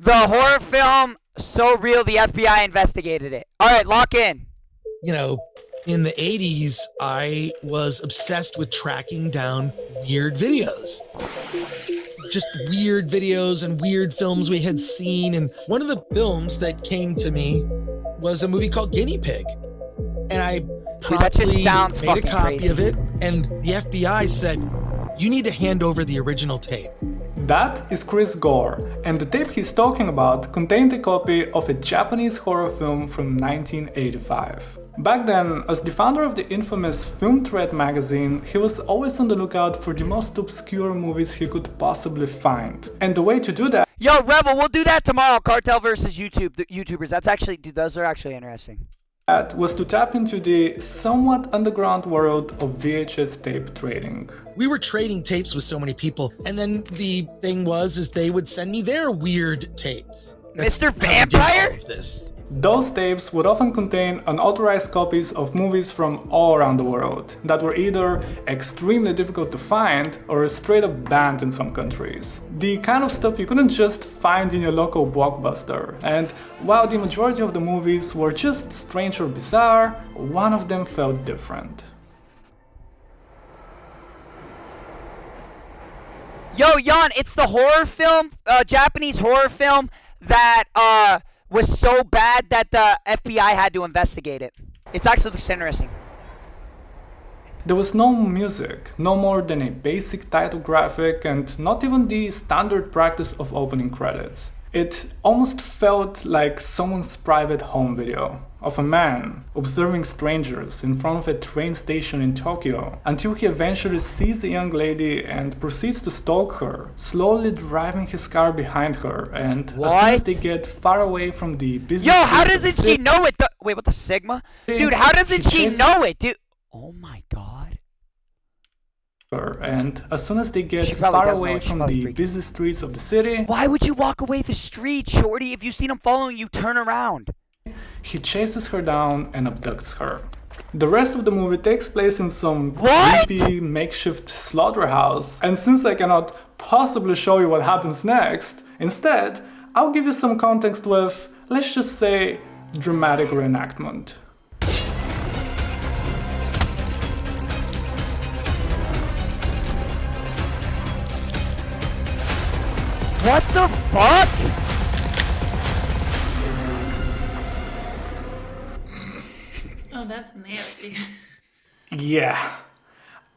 The horror film So Real the FBI investigated it. All right, lock in. You know, in the 80s, I was obsessed with tracking down weird videos. Just weird videos and weird films we had seen. And one of the films that came to me was a movie called Guinea Pig. And I promptly made a copy crazy. of it. And the FBI said, you need to hand over the original tape. That is Chris Gore, and the tape he's talking about contained a copy of a Japanese horror film from 1985. Back then, as the founder of the infamous Film Thread magazine, he was always on the lookout for the most obscure movies he could possibly find. And the way to do that— Yo, Rebel, we'll do that tomorrow. Cartel versus YouTubers. That's actually, dude, those are actually interesting. that was to tap into the somewhat underground world of VHS tape trading. We were trading tapes with so many people, and then the thing is they would send me their weird tapes. That's Mr. how we did Vampire? all of this. Those tapes would often contain unauthorized copies of movies from all around the world that were either extremely difficult to find or straight up banned in some countries. The kind of stuff you couldn't just find in your local Blockbuster. And while the majority of the movies were just strange or bizarre, one of them felt different. Yo, Jan, it's the horror film, Japanese horror film that was so bad that the FBI had to investigate it. It's actually looks interesting. There was no music, no more than a basic title graphic, and not even the standard practice of opening credits. It almost felt like someone's private home video of a man observing strangers in front of a train station in Tokyo until he eventually sees a young lady and proceeds to stalk her, slowly driving his car behind her. And as soon as they get far away from the busy Yo, how streets of the doesn't she know it? Wait, what the Sigma? Dude, how doesn't she know it, dude? Oh my god. And as soon as they get She probably far does know away it. She's from probably the freaky. busy streets of the city, Why would you walk away the street, shorty? If you seen him following you, turn around. he chases her down and abducts her. The rest of the movie takes place in some What? creepy makeshift slaughterhouse, and since I cannot possibly show you what happens next, instead, I'll give you some context with, let's just say, dramatic reenactment. What the fuck? Oh, that's nasty. Yeah,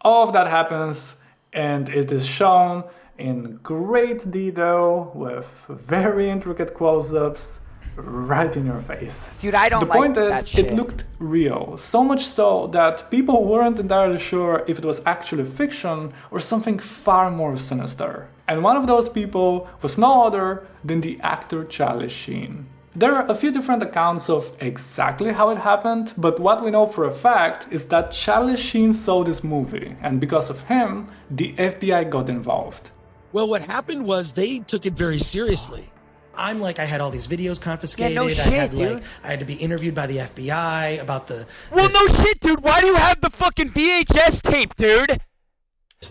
all of that happens, and it is shown in great detail with very intricate close-ups right in your face. Dude, I don't The like point that is, shit. it looked real, so much so that people weren't entirely sure if it was actually fiction or something far more sinister. And one of those people was no other than the actor Charlie Sheen. There are a few different accounts of exactly how it happened, but what we know for a fact is that Charlie Sheen saw this movie, and because of him, the FBI got involved. Well, what happened was they took it very seriously. I'm like, I had all these videos confiscated. Yeah, no shit, I had to be interviewed by the FBI about the. Well, no shit, dude. Why do you have the fucking VHS tape, dude?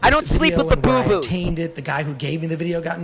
I don't sleep with the I boo-boo. obtained it. The guy who gave me the video got,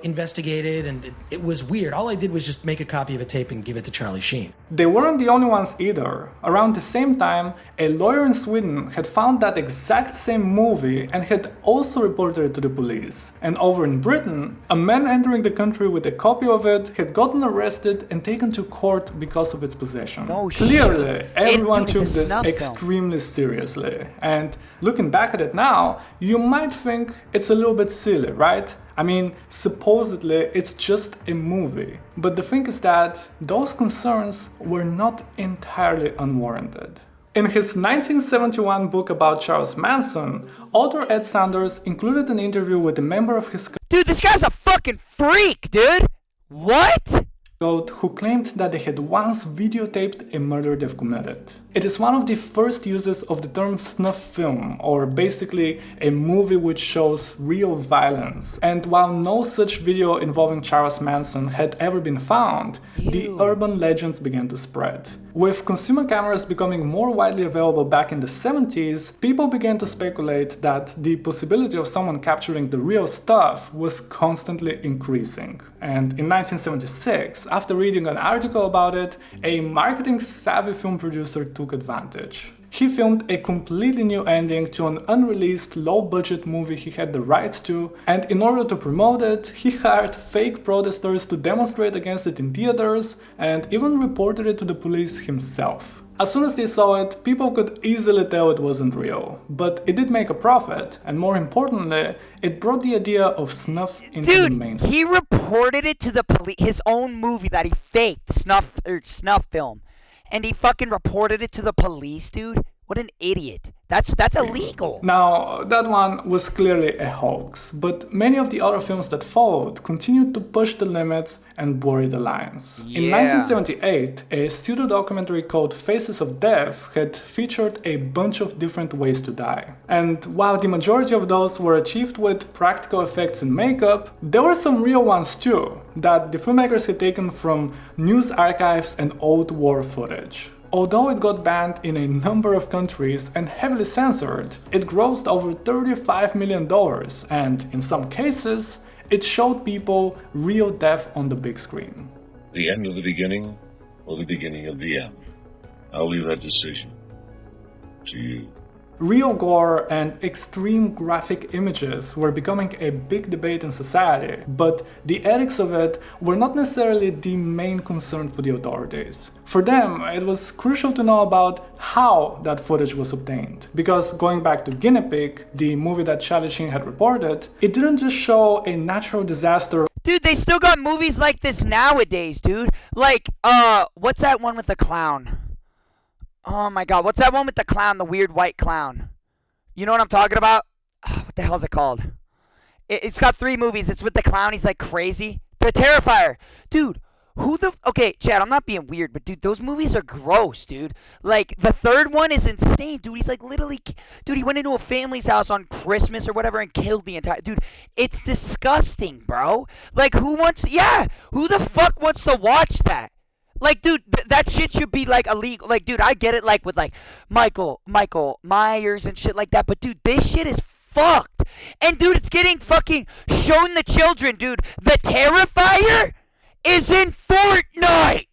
investigated, and it was weird. All I did was just make a copy of a tape and give it to Charlie Sheen. They weren't the only ones either. Around the same time, a lawyer in Sweden had found that exact same movie and had also reported it to the police. And over in Britain, a man entering the country with a copy of it had gotten arrested and taken to court because of its possession. No shit. Clearly, everyone Dude, took it's a this snuff film. extremely seriously. And looking back at it now, you might think it's a little bit silly, right? I mean, supposedly it's just a movie. But the thing is that those concerns were not entirely unwarranted. In his 1971 book about Charles Manson, author Ed Sanders included an interview with a member of his Dude, this guy's a fucking freak, dude. What? cult who claimed that they had once videotaped a murder they've committed. It is one of the first uses of the term snuff film, or basically a movie which shows real violence. And while no such video involving Charles Manson had ever been found, the urban legends began to spread. With consumer cameras becoming more widely available back in the 70s, people began to speculate that the possibility of someone capturing the real stuff was constantly increasing. And in 1976, after reading an article about it, a marketing-savvy film producer took advantage. He filmed a completely new ending to an unreleased low-budget movie he had the rights to, and in order to promote it, he hired fake protesters to demonstrate against it in theaters and even reported it to the police himself. As soon as they saw it, people could easily tell it wasn't real, but it did make a profit, and more importantly, it brought the idea of snuff into the mainstream. He reported it to the police, his own movie that he faked, snuff film. And he fucking reported it to the police, dude? What an idiot. That's illegal. Now, that one was clearly a hoax, but many of the other films that followed continued to push the limits and blur the lines. In 1978, a pseudo documentary called Faces of Death had featured a bunch of different ways to die. And while the majority of those were achieved with practical effects and makeup, there were some real ones too, that the filmmakers had taken from news archives and old war footage. Although it got banned in a number of countries and heavily censored, it grossed over $35 million, and in some cases, it showed people real death on the big screen. The end of the beginning, or the beginning of the end? I'll leave that decision to you. Real gore and extreme graphic images were becoming a big debate in society, but the ethics of it were not necessarily the main concern for the authorities. For them, it was crucial to know about how that footage was obtained, because going back to Guinea Pig, the movie that Charlie Sheen had reported, it didn't just show a natural disaster. Dude, they still got movies like this nowadays, dude. Like, what's that one with the clown? Oh my god, what's that one with the clown, the weird white clown? You know what I'm talking about? What the hell is it called? It's got 3 movies. It's with the clown, he's like crazy. The Terrifier. Dude, okay, Chad, I'm not being weird, but dude, those movies are gross, dude. Like, the 3rd one is insane, dude. He's like literally, dude, he went into a family's house on Christmas or whatever and killed the entire, dude, it's disgusting, bro. Like, who the fuck wants to watch that? Like, dude, that shit should be, like, illegal. Like, dude, I get it, like, with, like, Michael Myers and shit like that. But, dude, this shit is fucked. And, dude, it's getting fucking shown to children, dude. The Terrifier is in Fortnite.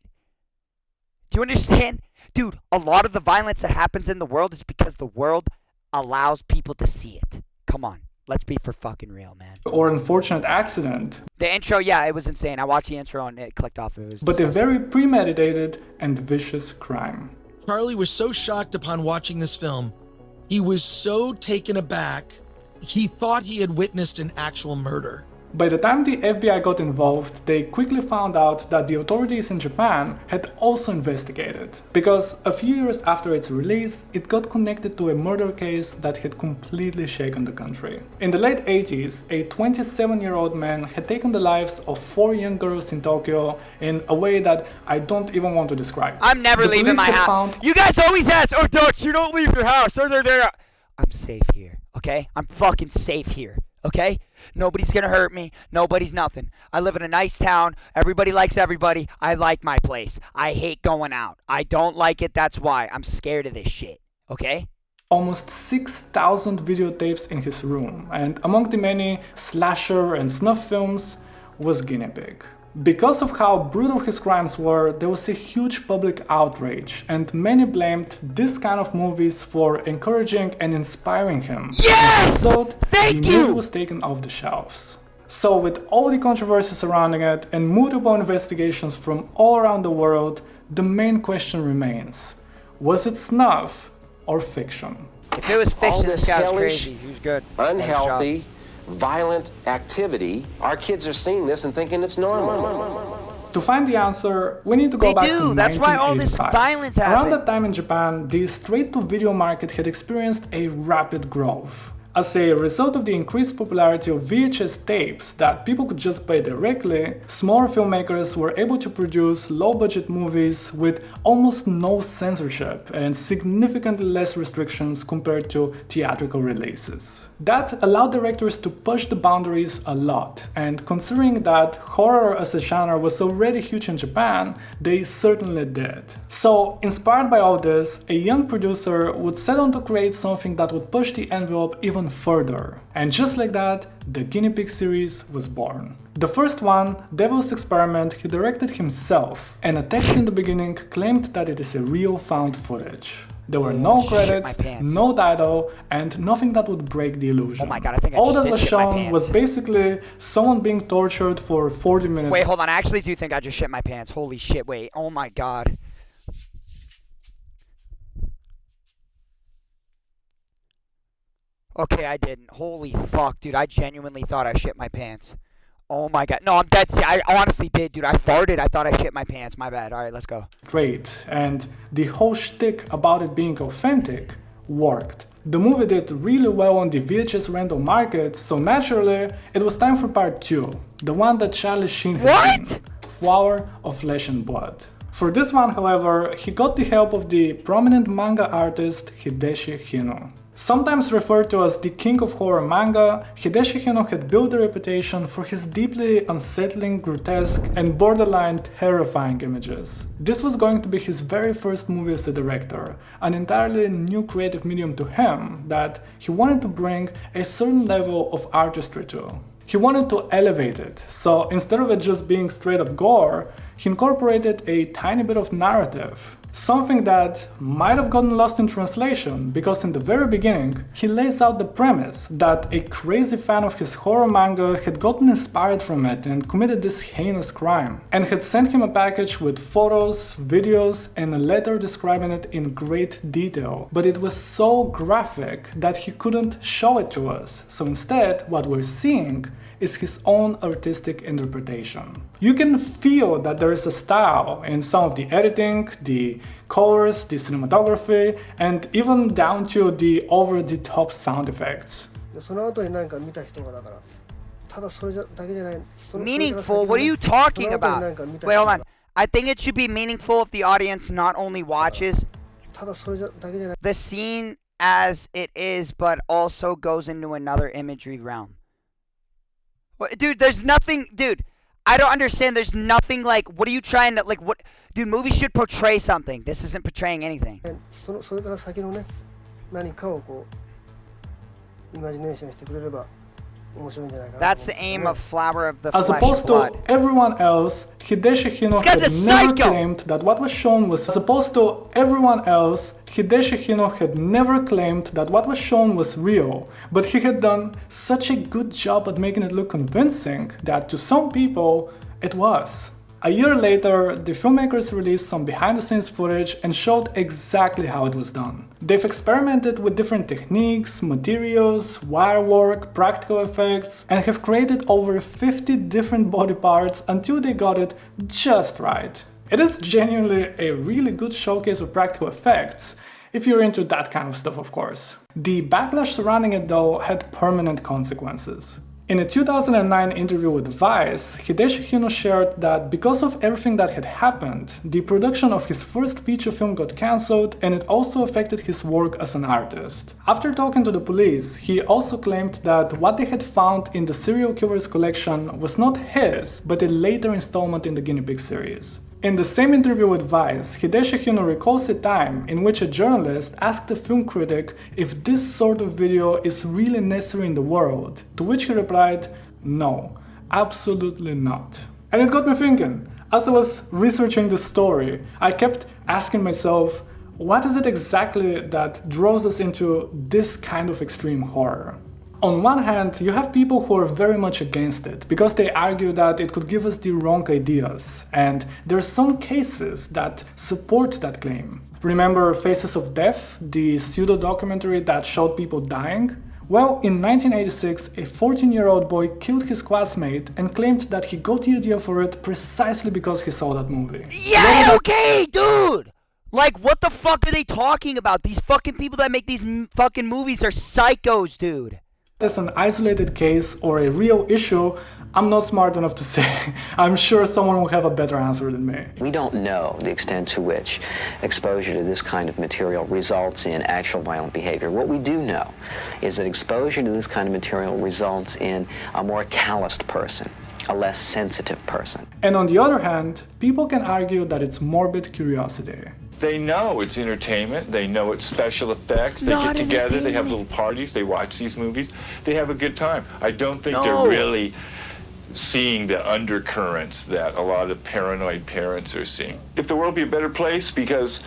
Do you understand? Dude, a lot of the violence that happens in the world is because the world allows people to see it. Come on. Let's be for fucking real, man. Or unfortunate accident. The intro, yeah, it was insane. I watched the intro and it clicked off. It was but disgusting. A very premeditated and vicious crime. Charlie was so shocked upon watching this film. He was so taken aback, he thought he had witnessed an actual murder. By the time the FBI got involved, they quickly found out that the authorities in Japan had also investigated, because a few years after its release, it got connected to a murder case that had completely shaken the country. In the late 80s, a 27-year-old man had taken the lives of 4 young girls in Tokyo in a way that I don't even want to describe. I'm never leaving my house. You guys always ask, oh, Dutch, you don't leave your house. I'm safe here, okay? I'm fucking safe here, okay? Nobody's gonna hurt me. Nobody's nothing. I live in a nice town. Everybody likes everybody. I like my place. I hate going out. I don't like it. That's why. I'm scared of this shit. Okay? Almost 6,000 videotapes in his room, and among the many slasher and snuff films was Guinea Pig. Because of how brutal his crimes were, there was a huge public outrage, and many blamed this kind of movies for encouraging and inspiring him. Yes! As a result, Thank the you! movie was taken off the shelves. So with all the controversy surrounding it and multiple investigations from all around the world, the main question remains: was it snuff or fiction? If it was fiction, all this this guy's hellish, crazy. He was good. Unhealthy, violent activity, our kids are seeing this and thinking it's normal. To find the answer, we need to go back to 1985. That's why all this violence happens. Around that time in Japan, the straight-to-video market had experienced a rapid growth. As a result of the increased popularity of VHS tapes that people could just buy directly, smaller filmmakers were able to produce low-budget movies with almost no censorship and significantly less restrictions compared to theatrical releases. That allowed directors to push the boundaries a lot, and considering that horror as a genre was already huge in Japan, they certainly did. So, inspired by all this, a young producer would set on to create something that would push the envelope even further. And just like that, the Guinea Pig series was born. The first one, Devil's Experiment, he directed himself, and a text in the beginning claimed that it is a real found footage. There were no credits, no title, and nothing that would break the illusion. Oh my god, I think I All just that was shit my shown pants. was basically someone being tortured for 40 minutes. Wait, hold on. I actually do think I just shit my pants. Holy shit, wait. Oh my god. Okay, I didn't. Holy fuck, dude. I genuinely thought I shit my pants. Oh my god. No, I'm dead serious. I honestly did, dude. I farted. I thought I shit my pants. My bad. Alright, let's go. Great, and the whole shtick about it being authentic worked. The movie did really well on the VHS rental market, so naturally, it was time for part 2, the one that Charlie Sheen had seen, Flower of Flesh and Blood. For this one, however, he got the help of the prominent manga artist Hideshi Hino. Sometimes referred to as the king of horror manga, Hideshi Hino had built a reputation for his deeply unsettling, grotesque, and borderline terrifying images. This was going to be his very first movie as a director, an entirely new creative medium to him that he wanted to bring a certain level of artistry to. He wanted to elevate it, so instead of it just being straight up gore, he incorporated a tiny bit of narrative. Something that might have gotten lost in translation, because in the very beginning, he lays out the premise that a crazy fan of his horror manga had gotten inspired from it and committed this heinous crime, and had sent him a package with photos, videos, and a letter describing it in great detail. But it was so graphic that he couldn't show it to us, so instead, what we're seeing is his own artistic interpretation. You can feel that there is a style in some of the editing, the colors, the cinematography, and even down to the over-the-top sound effects. Meaningful? What are you talking about? Wait, hold on. I think it should be meaningful if the audience not only watches the scene as it is, but also goes into another imagery realm. Dude, there's nothing, dude, I don't understand. There's nothing like, what are you trying to, like, what, dude, movies should portray something. This isn't portraying anything. That's the aim of Flower of the As Flesh opposed Blood. to everyone else, Hideshi Hino This guy's had a never psycho! claimed that what was shown was... As opposed to everyone else, Hideshi Hino had never claimed that what was shown was real, but he had done such a good job at making it look convincing that to some people, it was. A year later, the filmmakers released some behind-the-scenes footage and showed exactly how it was done. They've experimented with different techniques, materials, wire work, practical effects, and have created over 50 different body parts until they got it just right. It is genuinely a really good showcase of practical effects, if you're into that kind of stuff, of course. The backlash surrounding it, though, had permanent consequences. In a 2009 interview with Vice, Hideshi Hino shared that because of everything that had happened, the production of his first feature film got cancelled, and it also affected his work as an artist. After talking to the police, he also claimed that what they had found in the serial killer's collection was not his, but a later installment in the Guinea Pig series. In the same interview with Vice, Hideshi Hino recalls a time in which a journalist asked a film critic if this sort of video is really necessary in the world, to which he replied, "No, absolutely not." And it got me thinking. As I was researching the story, I kept asking myself, what is it exactly that draws us into this kind of extreme horror? On one hand, you have people who are very much against it, because they argue that it could give us the wrong ideas, and there are some cases that support that claim. Remember Faces of Death, the pseudo-documentary that showed people dying? Well, in 1986, a 14-year-old boy killed his classmate and claimed that he got the idea for it precisely because he saw that movie. Yeah, okay, dude! Like, what the fuck are they talking about? These fucking people that make these fucking movies are psychos, dude. as an isolated case or a real issue, I'm not smart enough to say. I'm sure someone will have a better answer than me. We don't know the extent to which exposure to this kind of material results in actual violent behavior. What we do know is that exposure to this kind of material results in a more calloused person, a less sensitive person. And on the other hand, people can argue that it's morbid curiosity. They know it's entertainment. They know it's special effects. They get together. They have little parties. They watch these movies. They have a good time. I don't think they're really seeing the undercurrents that a lot of paranoid parents are seeing. If the world be a better place because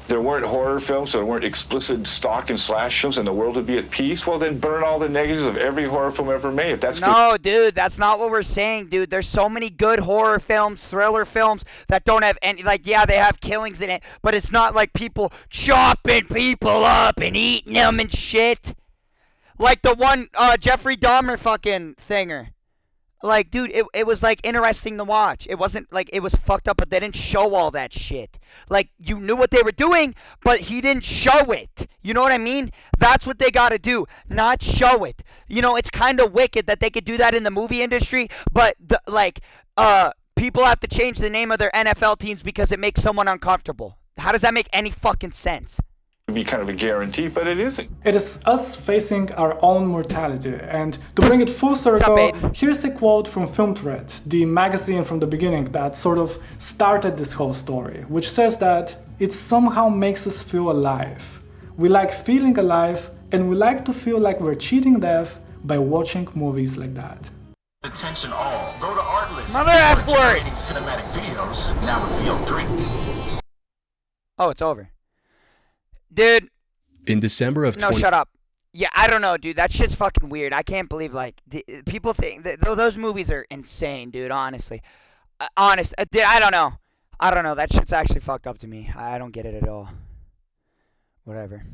there weren't horror films, so there weren't explicit stalk and slash films, and the world would be at peace, well, then burn all the negatives of every horror film ever made. If that's no, dude, that's not what we're saying, dude. There's so many good horror films, thriller films that don't have any, like, yeah, they have killings in it, but it's not like people chopping people up and eating them and shit. Like the one Jeffrey Dahmer fucking thinger. Like, dude, it was, like, interesting to watch. It wasn't, like, it was fucked up, but they didn't show all that shit. Like, you knew what they were doing, but he didn't show it. You know what I mean? That's what they gotta do, not show it. You know, it's kind of wicked that they could do that in the movie industry, but, people have to change the name of their NFL teams because it makes someone uncomfortable. How does that make any fucking sense? be kind of a guarantee, but it isn't. It is us facing our own mortality, and to bring it full circle, here's a quote from Film Threat, the magazine from the beginning that sort of started this whole story, which says that it somehow makes us feel alive. We like feeling alive, and we like to feel like we're cheating death by watching movies like that. Attention all, go to Artlist. Mother F word! Cinematic videos, now with Field 3. Oh, it's over. Dude. In December of No, shut up. Yeah, I don't know, dude. That shit's fucking weird. I can't believe, like, people think those movies are insane, dude, honestly. Dude, I don't know. I don't know. That shit's actually fucked up to me. I don't get it at all. Whatever.